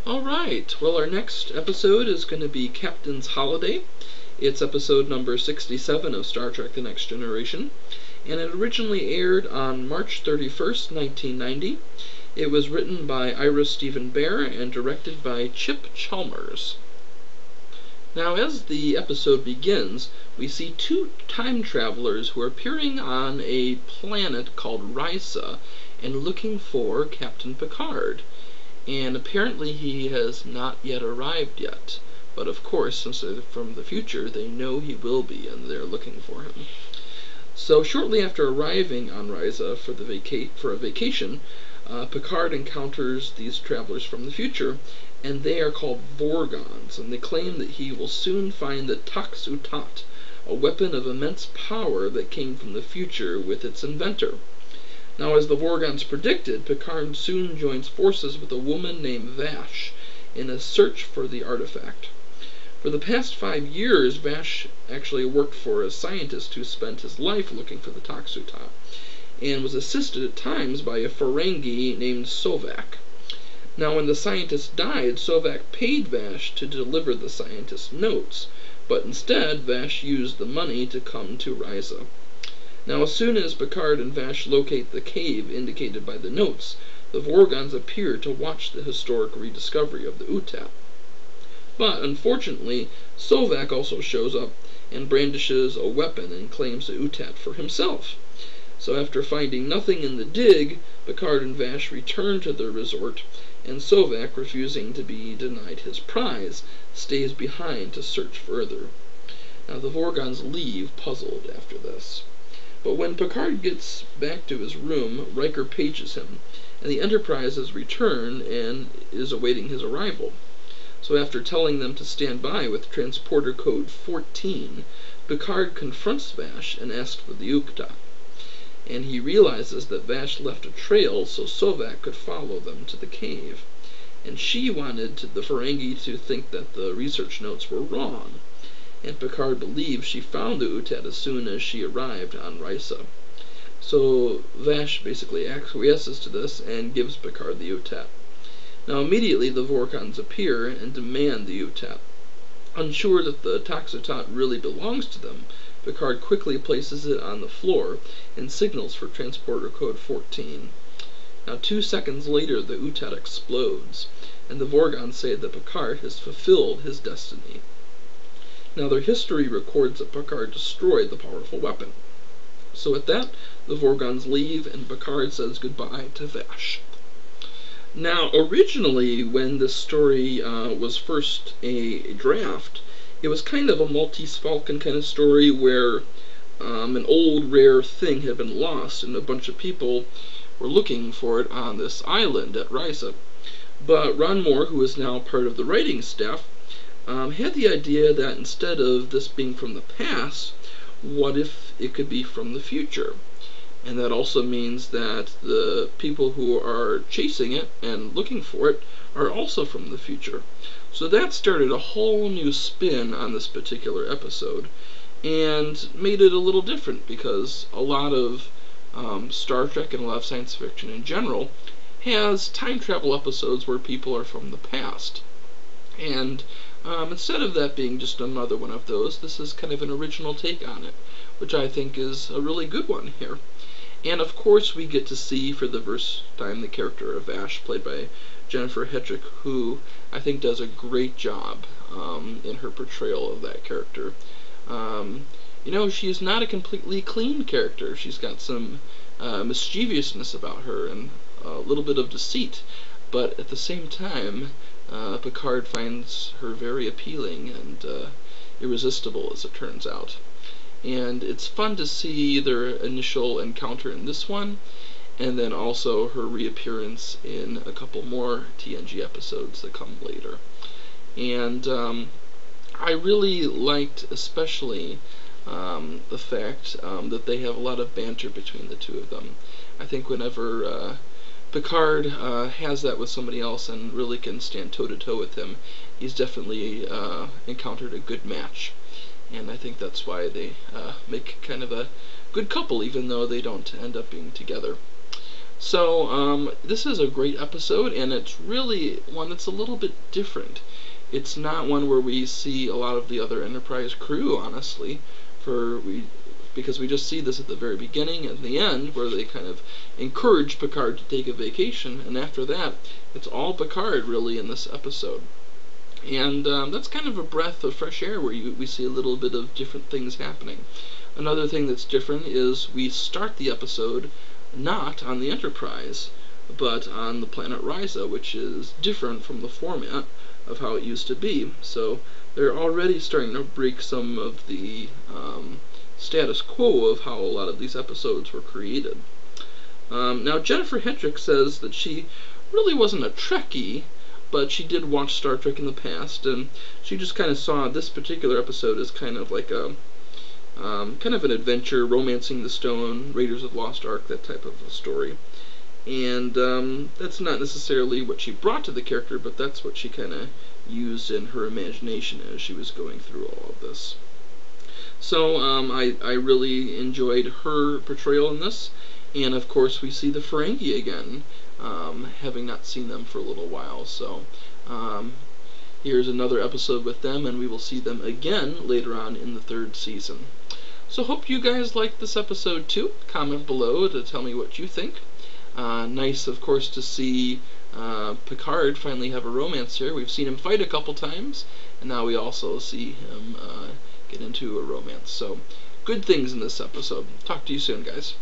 Alright, well, our next episode is going to be Captain's Holiday. It's episode number 67 of Star Trek The Next Generation, and it originally aired on March 31st, 1990. It was written by Ira Stephen Bear and directed by Chip Chalmers. Now, as the episode begins, we see two time travelers who are appearing on a planet called Risa and looking for Captain Picard. And apparently he has not yet arrived yet. But of course, since they're from the future, they know he will be, and they're looking for him. So shortly after arriving on Risa for a vacation, Picard encounters these travelers from the future, and they are called Vorgons, and they claim that he will soon find the Tax-Utat, a weapon of immense power that came from the future with its inventor. Now, as the Vorgons predicted, Picard soon joins forces with a woman named Vash in a search for the artifact. For the past 5 years, Vash actually worked for a scientist who spent his life looking for the Tax-Utat, and was assisted at times by a Ferengi named Sovak. Now, when the scientist died, Sovak paid Vash to deliver the scientist's notes, but instead Vash used the money to come to Risa. Now, as soon as Picard and Vash locate the cave indicated by the notes, the Vorgons appear to watch the historic rediscovery of the Utat. But, unfortunately, Sovak also shows up and brandishes a weapon and claims the Utat for himself. So after finding nothing in the dig, Picard and Vash return to their resort, and Sovak, refusing to be denied his prize, stays behind to search further. Now, the Vorgons leave, puzzled after this. But when Picard gets back to his room, Riker pages him, and the Enterprise has returned and is awaiting his arrival. So after telling them to stand by with transporter code 14, Picard confronts Vash and asks for the Utat. And he realizes that Vash left a trail so Sovak could follow them to the cave. And she wanted the Ferengi to think that the research notes were wrong. And Picard believes she found the Utat as soon as she arrived on Risa. So Vash basically acquiesces to this and gives Picard the Utat. Now, immediately the Vorgons appear and demand the Utat. Unsure that the Tax-Utat really belongs to them, Picard quickly places it on the floor and signals for transporter code 14. Now, 2 seconds later, the Utat explodes, and the Vorgons say that Picard has fulfilled his destiny. Now, their history records that Picard destroyed the powerful weapon. So at that, the Vorgons leave, and Picard says goodbye to Vash. Now, originally, when this story was first a draft, it was kind of a Maltese Falcon kind of story where an old rare thing had been lost, and a bunch of people were looking for it on this island at Risa. But Ron Moore, who is now part of the writing staff, had the idea that instead of this being from the past, what if it could be from the future? And that also means that the people who are chasing it and looking for it are also from the future. So that started a whole new spin on this particular episode, and made it a little different, because a lot of Star Trek and a lot of science fiction in general has time travel episodes where people are from the past. And instead of that being just another one of those, this is kind of an original take on it, which I think is a really good one here. And of course we get to see for the first time the character of Vash, played by Jennifer Hedrick, who I think does a great job in her portrayal of that character. You know, she's not a completely clean character. She's got some mischievousness about her and a little bit of deceit, but at the same time, Picard finds her very appealing and irresistible, as it turns out. And it's fun to see their initial encounter in this one, and then also her reappearance in a couple more TNG episodes that come later. And I really liked especially the fact that they have a lot of banter between the two of them. I think whenever Picard has that with somebody else and really can stand toe-to-toe with him, he's definitely encountered a good match. And I think that's why they make kind of a good couple, even though they don't end up being together. So this is a great episode, and it's really one that's a little bit different. It's not one where we see a lot of the other Enterprise crew, honestly, because we just see this at the very beginning and the end, where they kind of encourage Picard to take a vacation, and after that, it's all Picard, really, in this episode. And that's kind of a breath of fresh air, where we see a little bit of different things happening. Another thing that's different is we start the episode not on the Enterprise, but on the planet Risa, which is different from the format of how it used to be. So they're already starting to break some of the status quo of how a lot of these episodes were created. Now, Jennifer Hendricks says that she really wasn't a Trekkie, but she did watch Star Trek in the past, and she just kind of saw this particular episode as kind of like a kind of an adventure, romancing the stone, Raiders of the Lost Ark, that type of a story. And that's not necessarily what she brought to the character, but that's what she kind of used in her imagination as she was going through all of this. So I really enjoyed her portrayal in this, and of course we see the Ferengi again, having not seen them for a little while. So here's another episode with them, and we will see them again later on in the 3rd season. So hope you guys liked this episode too. Comment below to tell me what you think. Nice, of course, to see Picard finally have a romance here. We've seen him fight a couple times, and now we also see him get into a romance. So, good things in this episode. Talk to you soon, guys.